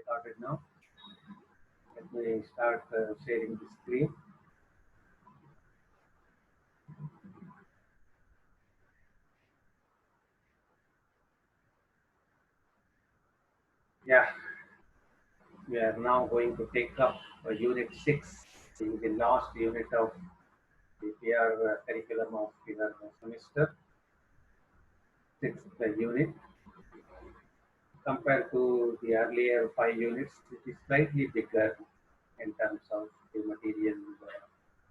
recorded now. Let me start sharing the screen. Yeah, we are now going to take up Unit 6, the last unit of the PR curriculum of your semester, 6th unit. Compared to the earlier 5 units, it is slightly bigger in terms of the material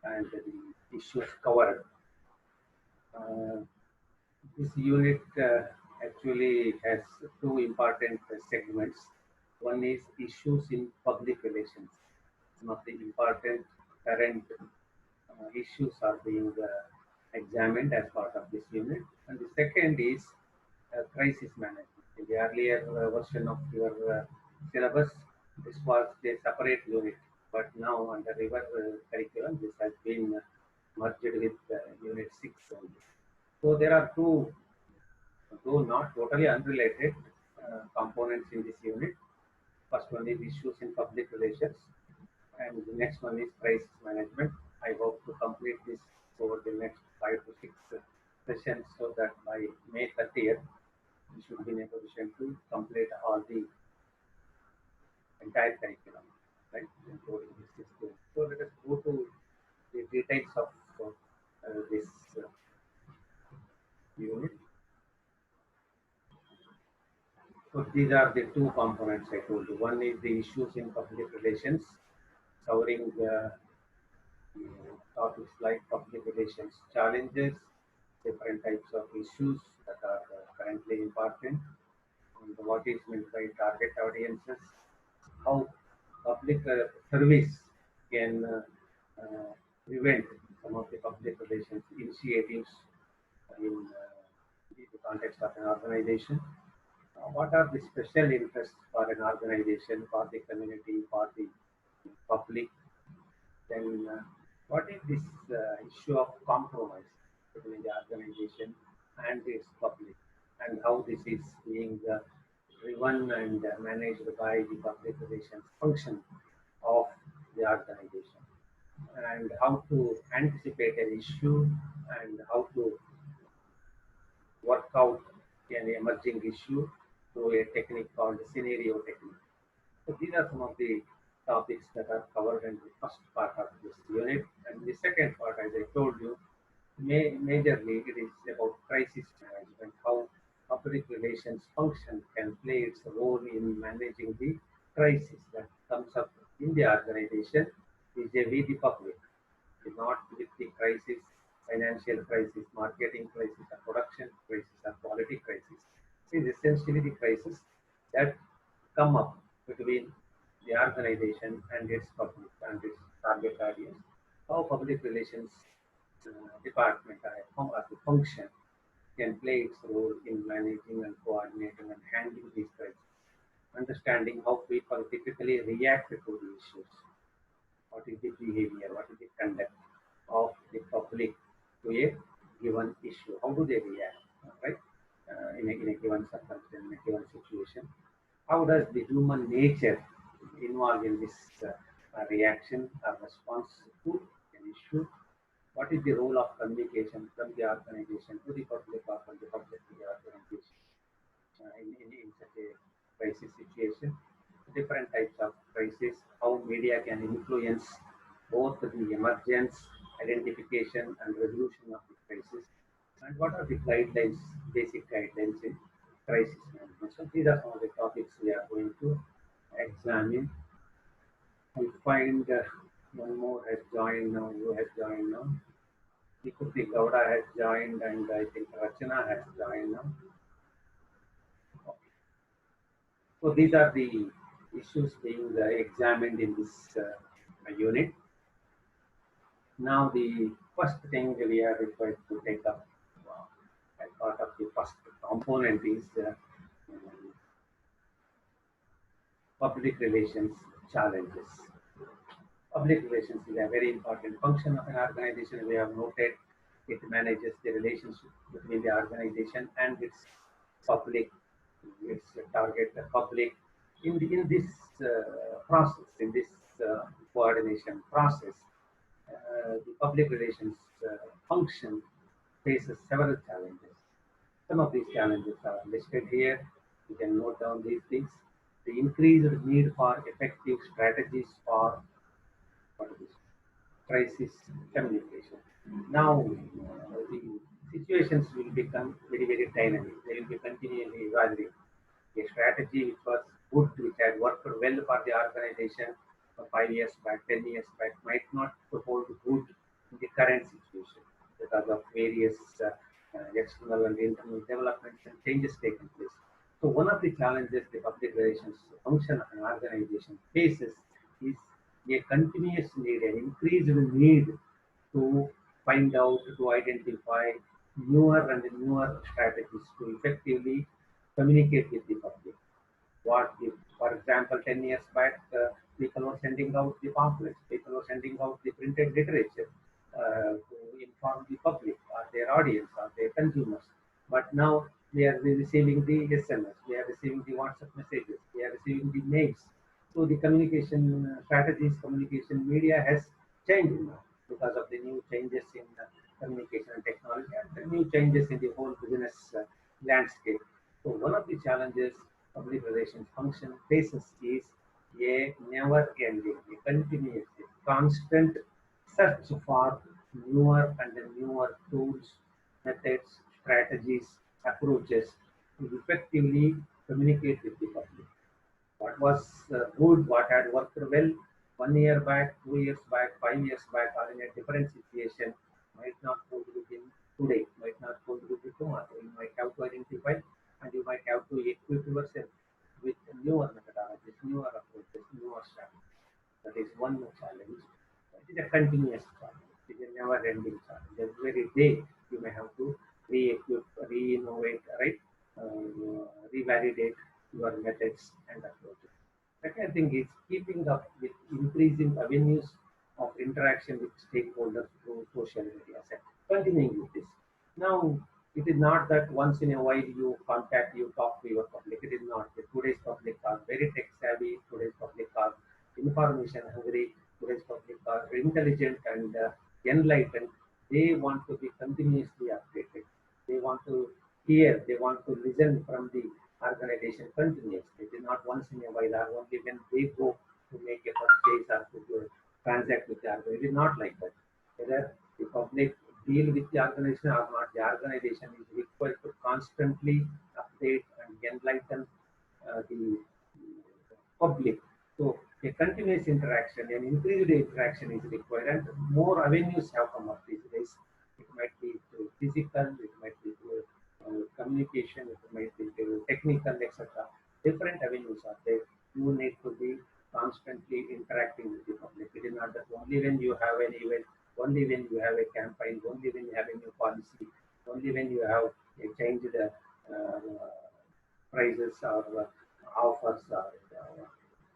and the issues covered. This unit actually has two important segments. One is issues in public relations. Some of the important current issues are being examined as part of this unit. And the second is crisis management. In the earlier version of your syllabus, this was a separate unit, but now under your curriculum, this has been merged with Unit 6 only. So there are two, though not totally unrelated, components in this unit. First one is issues in public relations, and the next one is crisis management. I hope to complete this over the next 5 to 6 sessions so that by May 30th, we should be in a position to complete all the entire curriculum, right, including this unit. So let us go to the details of this unit. So these are the two components I told you. One is the issues in public relations, covering topics like public relations challenges, different types of issues that are currently important, and what is meant by target audiences, how public service can prevent some of the public relations initiatives in the context of an organization. What are the special interests for an organization, for the community, for the public? Then, what is this issue of compromise between the organization and its public, and how this is being driven and managed by the public relations function of the organization, and how to anticipate an issue and how to work out an emerging issue through a technique called scenario technique. So these are some of the topics that are covered in the first part of this unit. And the second part, as I told you, majorly it is about crisis management, how public relations function can play its role in managing the crisis that comes up in the organization vis-a-vis the public, not with the crisis, financial crisis, marketing crisis, or production crisis, or quality crisis. It is essentially the crisis that come up between the organization and its public and its target audience. How public relations department or the function can play its role in managing and coordinating and handling these crises. Understanding how people typically react to the issues, what is the behavior, what is the conduct of the public to a given issue, how do they react, right, in a given circumstance, in a given situation. How does the human nature involve in this reaction or response to an issue? What is the role of communication from the organization to the public or from the public to the organization in such a crisis situation? Different types of crisis, how media can influence both the emergence, identification, and resolution of the crisis, and what are the guidelines, basic guidelines in crisis management. So these are some of the topics we are going to examine. I find one more has joined now. Who has joined now? Nikuti Gowda has joined, and I think Rachana has joined now. Okay. So these are the issues being examined in this unit. Now the first thing we are required to take up as part of the first component is public relations challenges. Public relations is a very important function of an organization. We have noted it manages the relationship between the organization and its public, its target public, in this process, in this coordination process, the public relations function faces several challenges. Some of these challenges are listed here. You can note down these things. The increased need for effective strategies for what is this? Crisis communication. Now, the situations will become very, very dynamic. They will be continually evaluating. A strategy which was good, which had worked well for the organization 5 years back, 10 years back, might not hold good in the current situation because of various external and internal developments and changes taking place. So one of the challenges the public relations function of an organization faces is a continuous need, an increased need to find out, to identify newer and newer strategies to effectively communicate with the public. What if, for example, 10 years back, people were sending out the pamphlets, people were sending out the printed literature to inform the public or their audience or their consumers. But now they are receiving the SMS, they are receiving the WhatsApp messages, they are receiving the mails. So the communication strategies, communication media has changed now because of the new changes in communication and technology and the new changes in the whole business landscape. So one of the challenges public relations function faces is a never-ending, a continuous, a constant search for newer and newer tools, methods, strategies, approaches to effectively communicate with the public. What was good, what had worked well 1 year back, 2 years back, 5 years back, or in a different situation might not hold good in today, might not hold good in tomorrow. You might have to identify and you might have to equip yourself with newer methodologies, newer approaches, newer strategies. That is one challenge. It is a continuous challenge. It is a never-ending challenge. Every day you may have to re-equip, re-innovate, right? Revalidate your methods and approaches. Second thing is keeping up with increasing avenues of interaction with stakeholders through social media. So continuing with this. Now, it is not that once in a while you contact, you talk to your public. It is not. Today's public are very tech savvy. Today's public are information hungry. Today's public are intelligent and enlightened. They want to be continuously updated. They want to hear. They want to listen from the organization continuously. It is not once in a while or only when they go to make a purchase or to transact with the organization. It is not like that. Whether the public deal with the organization or not, the organization is required to constantly update and enlighten the public. So a continuous interaction, an increased interaction is required, and more avenues have come up these days. It might be through physical, it might be through communication, it might be through technical, etc. Different avenues are there. You need to be constantly interacting with the public. It is not that only when you have an event, only when you have a campaign, only when you have a new policy, only when you have a changed prices or offers or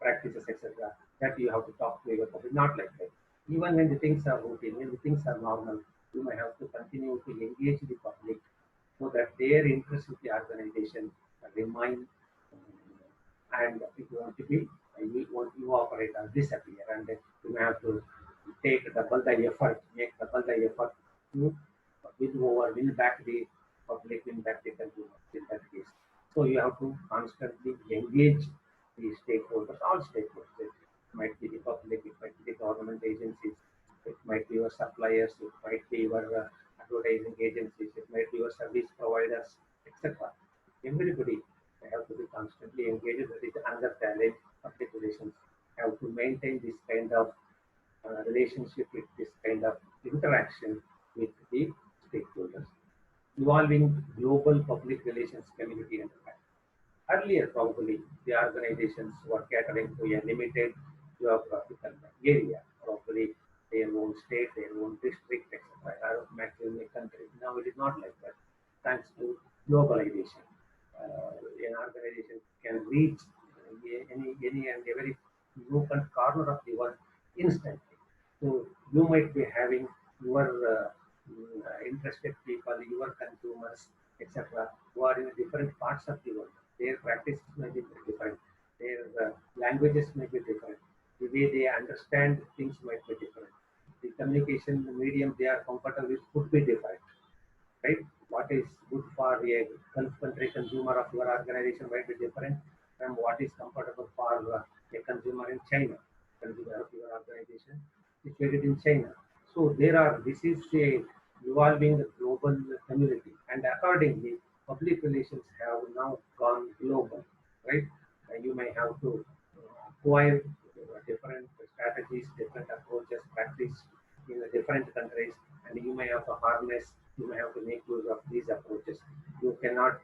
practices, etc., that you have to talk to your public. Not like that. Even when the things are routine, when the things are normal, you may have to continue to engage the public so that their interest with the organization remain. And if you want to be, you want you operate or disappear, and you may have to take double the effort, make double the effort to win over, win back the public, win back the consumers in that case. So you have to constantly engage the stakeholders, all stakeholders. It might be the public, it might be the government agencies, it might be your suppliers, it might be your advertising agencies, it might be your service providers, etc. Everybody have to be constantly engaged. That is another challenge. Public relations have to maintain this kind of relationship with this kind of interaction with the stakeholders. Evolving global public relations community and impact. Earlier, probably, the organizations were catering to a limited geographical area, probably their own state, their own district, etc., or maximum a country. Now it is not like that. Thanks to globalization, an organization can reach any and every nook and corner of the world instantly. So you might be having your interested people, your consumers, etc., who are in different parts of the world. Their practices may be different. Their languages may be different. The way they understand things might be different. The communication medium they are comfortable with could be different, right? What is good for a Gulf country consumer of your organization might be different from what is comfortable for a consumer in China, consumer of your organization situated in China. So this is a evolving global community, and accordingly, public relations have now gone global, right? You may have to acquire different strategies, different approaches, practice in the different countries, and you may have to harness, you may have to make use of these approaches. You cannot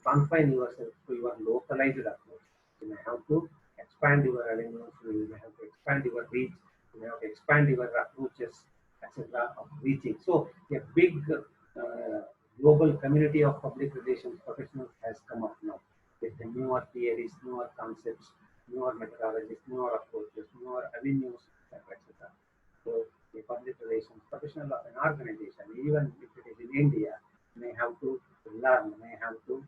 confine yourself to your localized approach. You may have to expand your avenues, you may have to expand your reach, you may have to expand your approaches, etc. of reaching. So a big global community of public relations professionals has come up now with the newer theories, newer concepts, newer methodologies, newer approaches, newer avenues, etc. etc. So the public relations professional of an organization, even if it is in India, may have to learn, may have to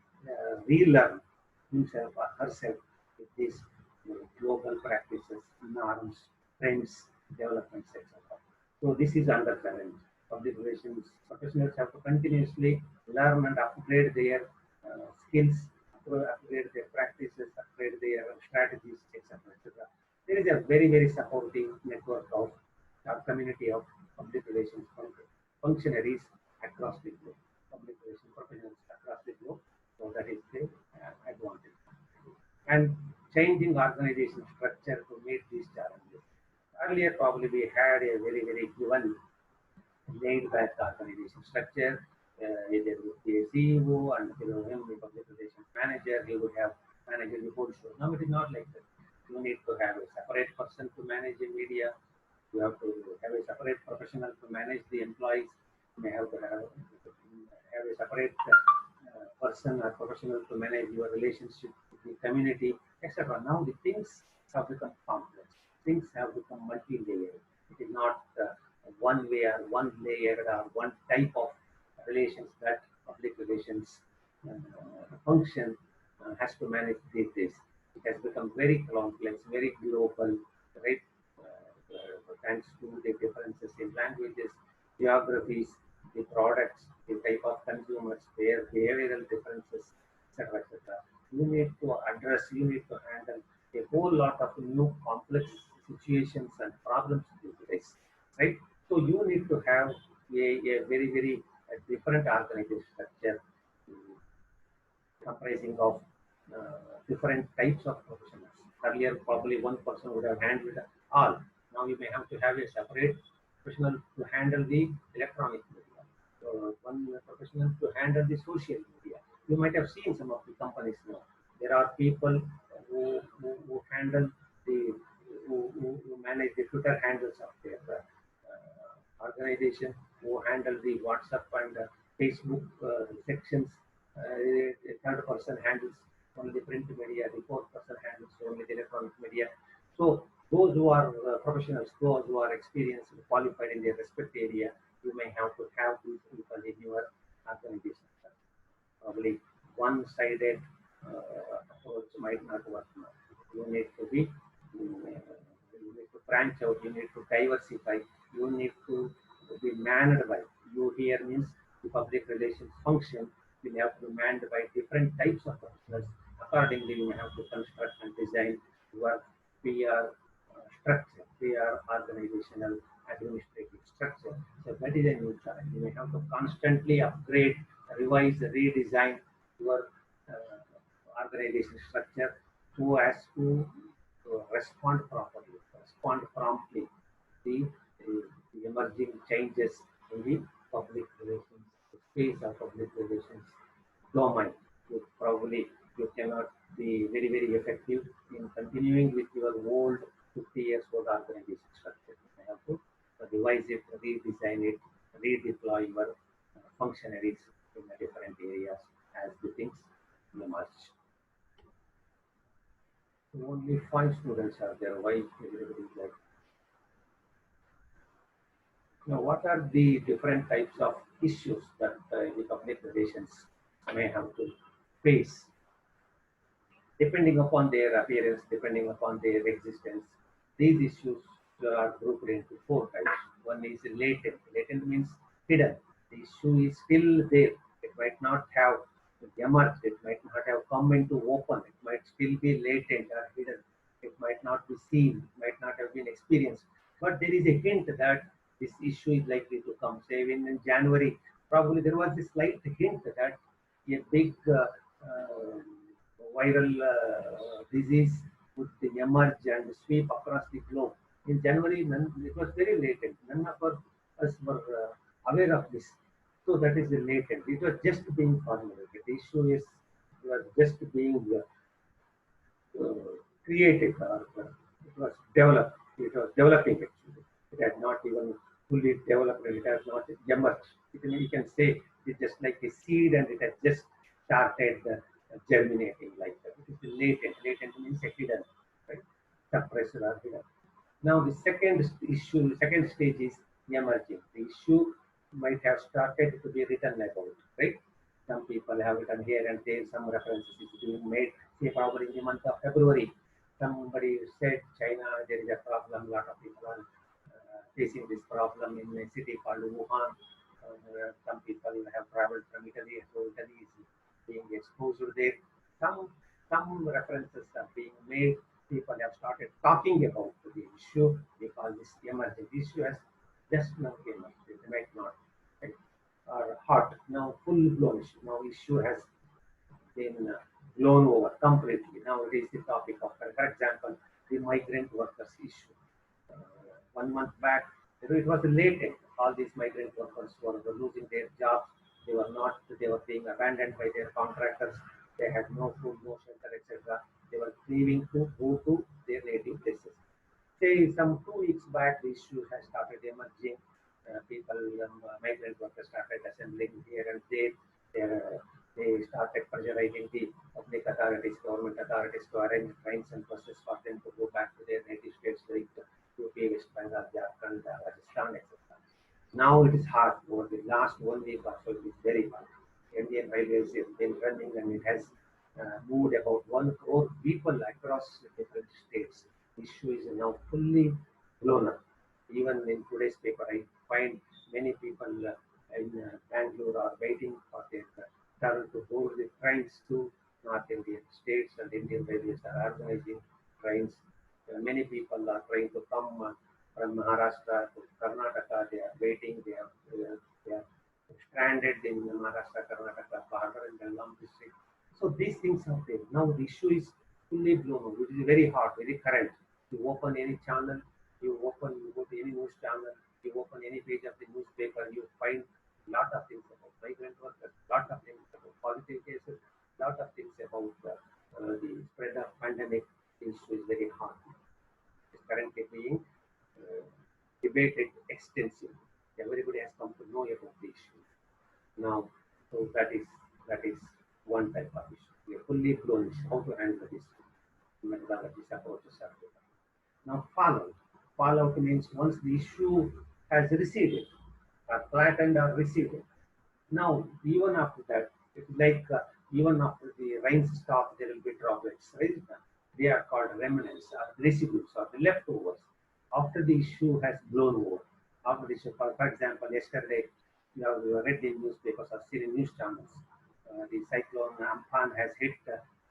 relearn himself or herself with these global practices, norms, trends, developments, etc. So this is under challenge. Public relations professionals have to continuously learn and upgrade their skills, upgrade their practices, upgrade their strategies, etc. etc. There is a very, very supportive network of community of public relations functionaries across the globe, public relations professionals across the globe. So that is the advantage. And changing organization structure to meet these challenges. Earlier, probably we had a very, very given laid back organization structure. Either with the CEO and below him the public relations manager, he would have managed the whole show. Now it is not like that. You need to have a separate person to manage the media. You have to have a separate professional to manage the employees. You may have to have a separate person or professional to manage your relationship with the community, etc. Now the things have become complex. Things have become multi-layered. It is not one way or one layered or one type of relations that public relations uh, function has to manage these days. It has become very complex, very global, right? Thanks to the differences in languages, geographies, the products, the type of consumers, their behavioral differences, etc. etc. You need to address, you need to handle a whole lot of new complex situations and problems these days, right? So you need to have a very, very different organization structure comprising of different types of professionals. Earlier, probably one person would have handled all. Now you may have to have a separate professional to handle the electronic media, one professional to handle the social media. You might have seen some of the companies now. There are people who handle the who manage the Twitter handles of their organization, who handle the WhatsApp and Facebook sections. A third person handles only the print media, the fourth person handles only the electronic media. So those who are professionals, those who are experienced and qualified in their respective area, you may have to have these people in your organization. Probably one-sided approach might not work now. You need to be, you need to branch out, you need to diversify, you need to be manned by. You here means the public relations function will have to be manned by different types of professionals. Accordingly, you may have to construct and design your PR structure, PR organizational administrative structure. So that is a new challenge. You may have to constantly upgrade, revise, redesign your organization structure so as to respond properly, respond promptly to the emerging changes in the public relations space or public relations domain. You probably you cannot be very, very effective in continuing with your old 50 years old organization structure. You have to revise it, redesign it, redeploy your functionaries in the different areas as the things emerge. So only five students are there. Why everybody is like? Now, what are the different types of issues that the public relations may have to face? depending upon their appearance, depending upon their existence. These issues are grouped into four types. One is latent. Latent means hidden. The issue is still there. It might not have emerged. It might not have come into open. It might still be latent or hidden. It might not be seen. It might not have been experienced. But there is a hint that this issue is likely to come. Say in January, probably there was a slight hint that a big viral disease would emerge and sweep across the globe. In January, it was very latent. None of us were aware of this. So that is latent. It was just being formulated. The issue is it was just being created or it was developed. It was developing actually. It had not even fully developed and it has not emerged. You can say it's just like a seed and it has just started germinating like that. It is latent. Latent means a hidden, right? Suppressed or hidden. Now the second stage is emerging. The issue might have started to be written about, right? Some people have written here and there, some references is being made. Say probably in the month of February, somebody said China, there is a problem, a lot of people are facing this problem in a city called Wuhan. Some people have traveled from Italy, so Italy is being exposed there. Some some references are being made. People have started talking about the issue. We call this emerging. The issue has just now emerged. It might not, right? Or hot. Now full blown issue. Now issue has been blown over completely. Now it is the topic of, for example, the migrant workers issue. 1 month back, it was latent. All these migrant workers were losing their jobs. They were not. They were being abandoned by their contractors. They had no food, no shelter, etc. They were leaving to go to their native places. Say some 2 weeks back, the issue has started emerging. People, migrant workers started assembling here and there. They, they started pressurizing the public authorities, government authorities to arrange trains and buses for them to go back to their native states like UP, West Bengal, Jharkhand, Rajasthan, etc. Now it is hard. Over the last 1 week or so, it is very hard. Indian Railways has been running and it has moved about 1 crore people across different states. The issue is now fully blown up. Even in today's paper, I find many people in Bangalore are waiting for their turn to board the trains to North Indian states, and Indian Railways are organizing trains. Many people are trying to come from Maharashtra to Karnataka. They are waiting. They are stranded in the Maharashtra Karnataka border in Belgaum district. So these things are there. Now the issue is fully blown up. It is very hot, very current. You open any channel, you go to any news channel, you open any page of the newspaper, you find lot of things about migrant workers, lot of things about positive cases, lot of things about the spread of pandemic. The issue is very hot. It's currently being uh, debated extensively. Everybody has come to know about the issue now. So that is one type of issue. We are fully blown issue. How to handle this methodologies, approaches are there. Now fallout. Fallout means once the issue has receded, or flattened or receded. Now even after that, it's like even after the rains stop, there will be droplets, right? They are called remnants or residues or the leftovers after the issue has blown over. After the issue, for example, yesterday you have read the newspapers or seen in news channels. The cyclone Amphan has hit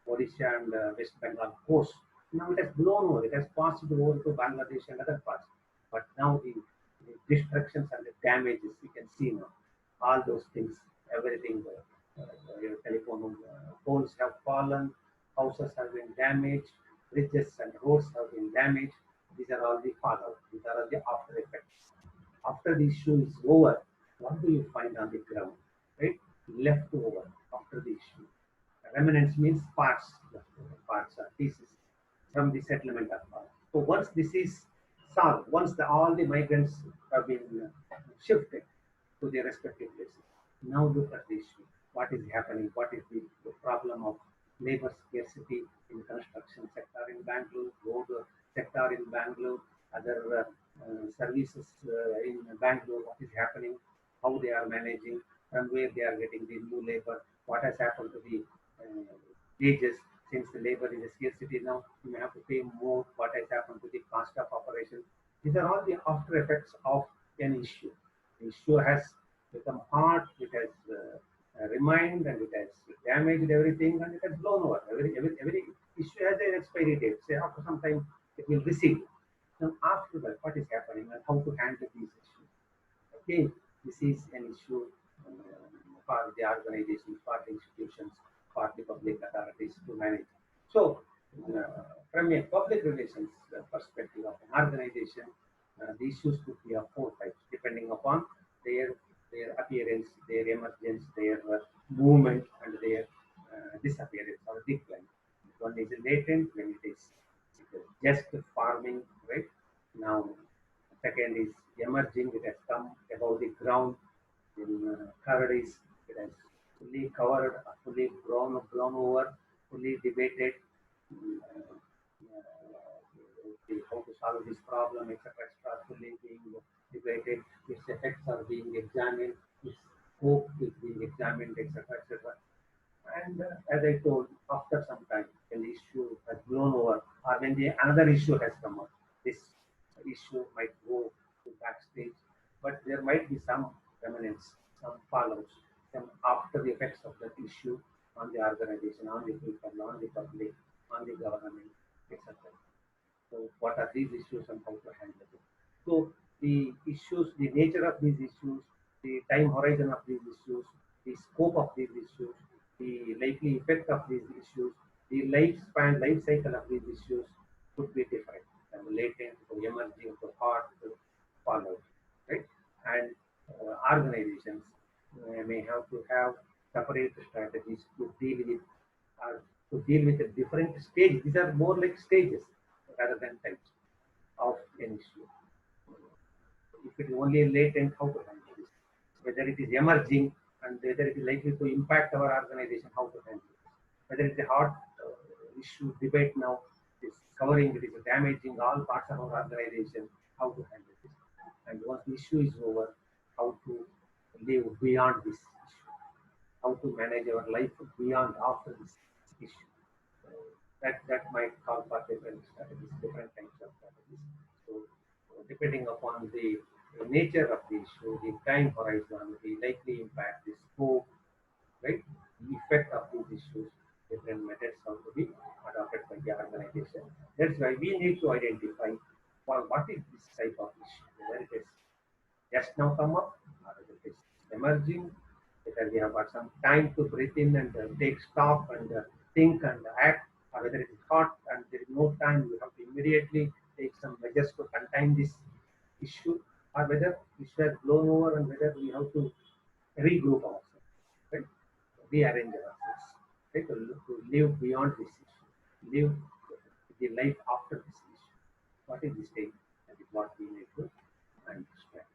Odisha and West Bengal coast. Now it has blown over. It has passed over to Bangladesh and other parts. But now the destructions and the damages you can see now. All those things, everything, your telephone poles have fallen, houses have been damaged, bridges and roads have been damaged. These are all the fallout. These are all the after effects. After the issue is over, what do you find on the ground? Right? Left over after the issue. Remnants means parts, leftover parts or pieces from the settlement of parts. So once this is solved, once all the migrants have been shifted to their respective places, now look at the issue. What is happening? What is the problem of labor scarcity in construction sector in Bangalore, road sector in Bangalore, other services in Bangalore? What is happening? How they are managing? From where they are getting the new labor? What has happened to the wages? Since the labor is a scarcity now, you may have to pay more. What has happened to the cost of operation? These are all the after effects of an issue. The issue has become hard, it has remained, and it has damaged everything, and it has blown over. Every issue has an expiry date. Say after some time it will recede. Now after that, what is happening and how to handle these issues? Again, this is an issue for the organizations, for the institutions, for the public authorities to manage. So, from a public relations perspective of an organization, the issues could be of four types, depending upon their their appearance, their emergence, their movement, and their disappearance or decline. One is latent when it is just farming, right? Now, second is emerging, it has come above the ground. In third is it has fully covered, fully blown over, fully debated. How to solve this problem, etc., fully being debated, its effects are being examined, its scope is being examined, etc., etc. And as I told, after some time, when the issue has blown over, or when another issue has come up, this issue might go to backstage, but there might be some remnants, some follows, some after the effects of that issue on the organization, on the people, on the public, on the government, etc. So what are these issues and how to handle it? So the issues, the nature of these issues, the time horizon of these issues, the scope of these issues, the likely effect of these issues, the lifespan, life cycle of these issues could be different from latent to emerging to hard to follow, right? And organizations may have to have separate strategies to deal with a different stage. These are more like stages rather than types of an issue. If it is only latent, how to handle this? Whether it is emerging and whether it is likely to impact our organization, how to handle it? Whether it is a hot issue debate now, it is covering, it is damaging all parts of our organization, how to handle this? And once the issue is over, how to live beyond this issue? How to manage our life beyond after this issue? That might call for different strategies, different kinds of strategies. So depending upon the nature of the issue, the time horizon, the likely impact, the scope, right, the effect of these issues, different methods have to be adopted by the organization. That's why we need to identify what is this type of issue, whether it is just now come up, or it is emerging, whether we have got some time to breathe in and take stock and think and act, or whether it is hot and there is no time, we have to immediately take some measures to contain this issue, or whether issue has blown over and whether we have to regroup ourselves, right? Rearrange ourselves, right? To live beyond this issue, live the life after this issue. What is the state? That is what we need to understand.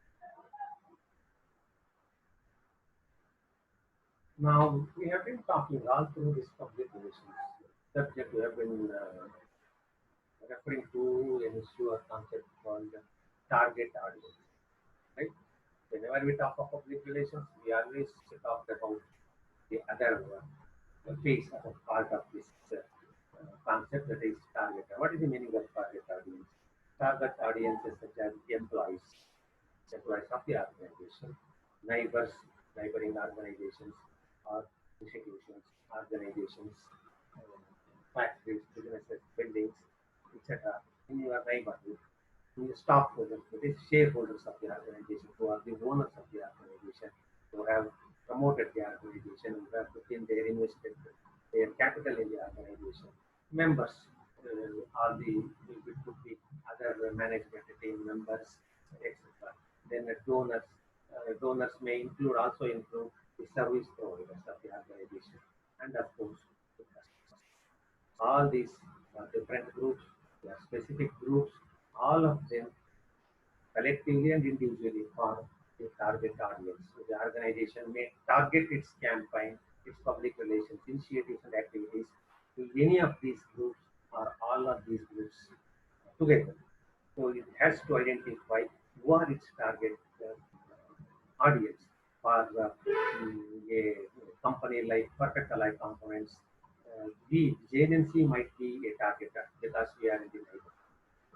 Now, we have been talking all through this public relations subject. We have been referring to an issue or concept called target audience, right? Whenever we talk of public relations, we always talk about the other face of a part of this concept, that is target. What is the meaning of target audience? Target audiences such as employees of the organization, neighbors, neighboring organizations, or institutions, organizations, uh, factories, businesses, buildings, etc. in your neighborhood, in the stockholders, that is shareholders of the organization, who are the owners of the organization, who have promoted the organization, who have put in their invested their capital in the organization. Members, all it could be other management team members, etc. Then donors may also include the service providers of the organization, and of course the customers. All these different groups, specific groups, all of them collectively and individually form a target audience. So the organization may target its campaign, its public relations, initiatives and activities to any of these groups or all of these groups together. So it has to identify who are its target audience for a company like Perfect Allied Components. we, JNNC might be a targeter because we are in the neighborhood.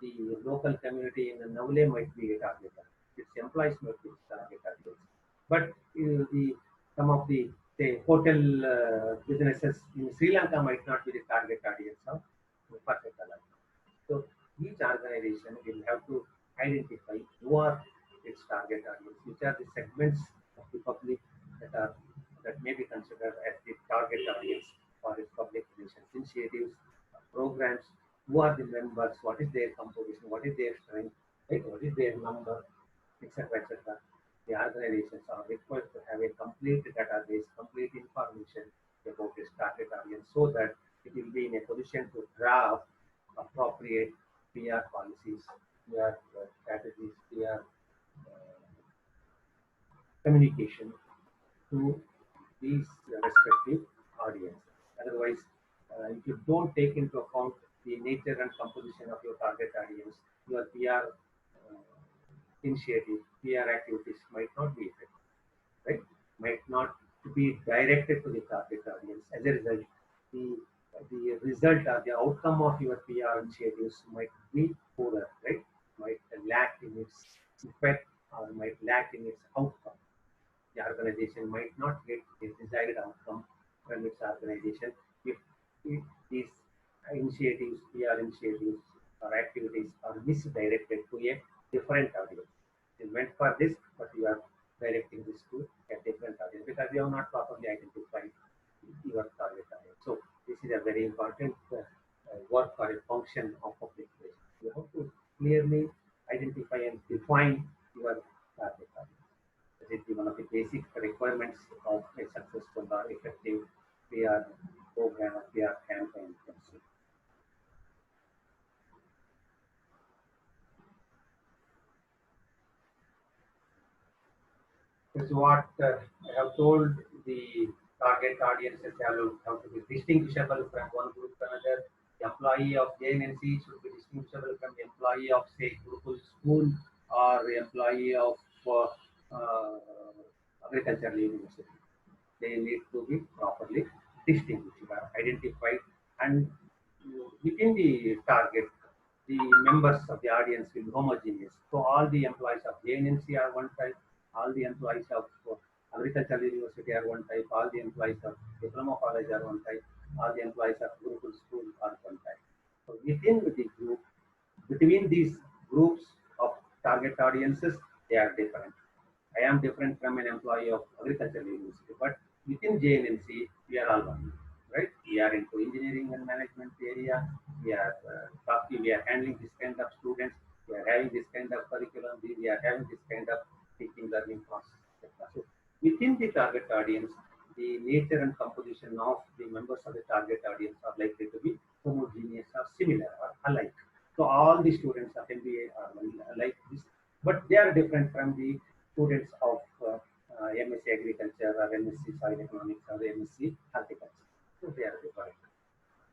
The local community in Navale might be a targeter. Its employees might be target audience. But the some of the say hotel businesses in Sri Lanka might not be the target audience of Pakistan. So each organization will have to identify who are its target audience, which are the segments of the public that are that may be considered as the target audience for its public relations initiatives, programs, who are the members, what is their composition, what is their strength, right? What is their number, etc. etc. The organizations are required to have a complete database, complete information about its target audience so that it will be in a position to draft appropriate PR policies, PR strategies, PR communication to these respective audiences. Otherwise, if you don't take into account the nature and composition of your target audience, your PR initiative, PR activities might not be effective, right? Might not be directed to the target audience. As a result, the the result or the outcome of your PR initiatives might be poorer, right? Might lack in its effect or might lack in its outcome. The organization might not get the desired outcome from its organization if these initiatives, PR initiatives or activities are misdirected to a different audience. You went for this, but you are directing this to a different audience because you have not properly identified your target audience. So this is a very important work or a function of public relations. You have to clearly identify and define your target audience. This is one of the basic requirements of a successful or effective PR program or PR campaign. This is what I have told the target audiences have to be distinguishable from one group to another. The employee of JNNC should be distinguishable from the employee of, say, Gurukul school or the employee of uh, agricultural university. They need to be properly distinguished, identified, and within the target, the members of the audience will be homogeneous. So all the employees of JNNC are one type, all the employees of agricultural university are one type, all the employees of diploma college are one type, all the employees of Gurukul school are one type. So within the group, between these groups of target audiences, they are different. I am different from an employee of agricultural university, but within JNNC, we are all one, right? We are into engineering and management area. We are talking, we are handling this kind of students. We are having this kind of curriculum. We are having this kind of teaching learning process, etc. So within the target audience, the nature and composition of the members of the target audience are likely to be homogeneous or similar or alike. So all the students of MBA are like this, but they are different from the students of MSc Agriculture or MSc Soil Economics or MSc Horticulture. So they are different.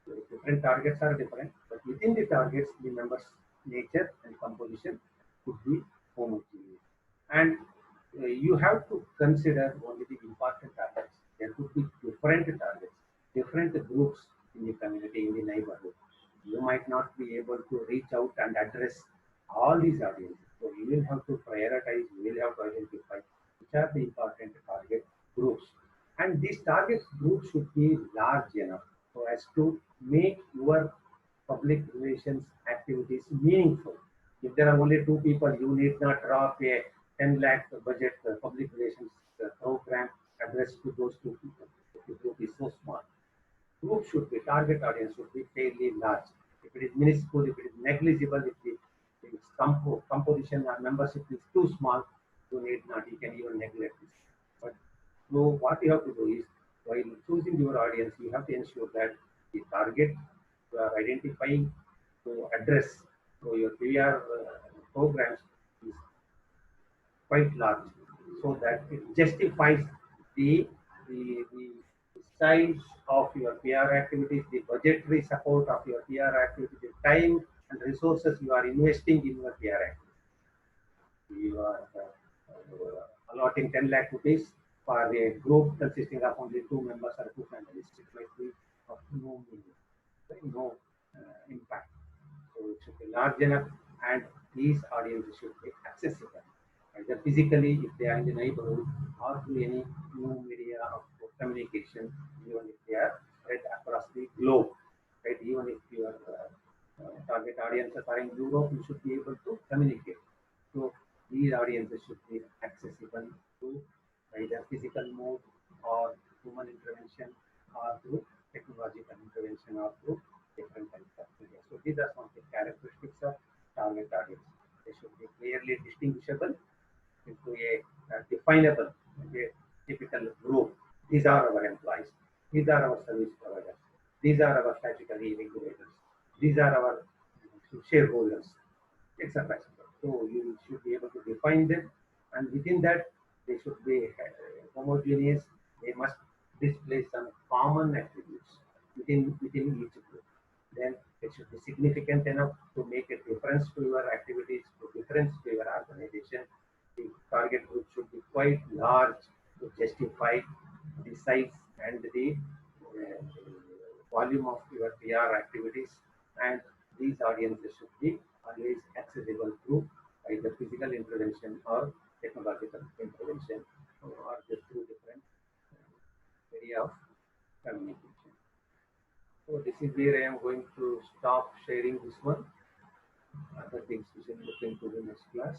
So different targets are different, but within the targets, the members' nature and composition could be homogeneous. And you have to consider only the important targets. There could be different targets, different groups in the community, in the neighborhood. You might not be able to reach out and address all these audiences. So you will have to prioritize, you will have to identify which are the important target groups. And these target groups should be large enough so as to make your public relations activities meaningful. If there are only two people, you need not drop a 10 lakh budget public relations program addressed to those two people. If the group is so small, group should be, target audience should be fairly large. If it is minuscule, if it is negligible, if the composition or membership is too small, you need not, you can even neglect this. But so what you have to do is, while choosing your audience, you have to ensure that the target you are identifying to address through your PR programs is quite large so that it justifies the, the size of your PR activities, the budgetary support of your PR activities, the time and resources you are investing in your PR activities. You are allotting 10 lakh rupees for a group consisting of only two members or two families. It might be of no meaning, right? No impact. So it should be large enough, and these audiences should be accessible, either physically if they are in the neighborhood or through any new media of communication, even if they are spread across the globe, right? Even if your target audiences are in Europe, you should be able to communicate. So these audiences should be accessible to either physical mode or human intervention or through technological intervention or through different types of media. So these are some of the characteristics of target audience. They should be clearly distinguishable into a definable, a typical group. These are our employees. These are our service providers. These are our statutory regulators. These are our shareholders, etc. So you should be able to define them, and within that, they should be homogeneous. They must display some common attributes within each group. Then it should be significant enough to make a difference to your activities, to difference to your organization. The target group should be quite large to justify the size and the volume of your PR activities, and these audiences should be always accessible through either physical intervention or technological intervention or just through different area of communication. So this is where I am going to stop sharing this one. Other things we should look into the next class.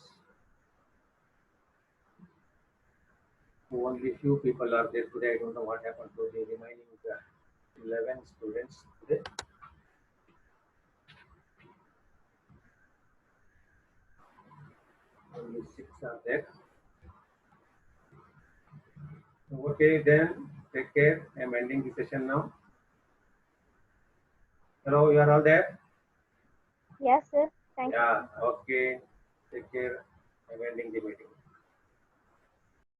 Only few people are there today. I don't know what happened to the remaining 11 students today. Only 6 are there. Okay, then take care. I'm ending the session now. Hello, you are all there? Yes, sir. Thank you. Yeah, okay. Take care. I'm ending the meeting.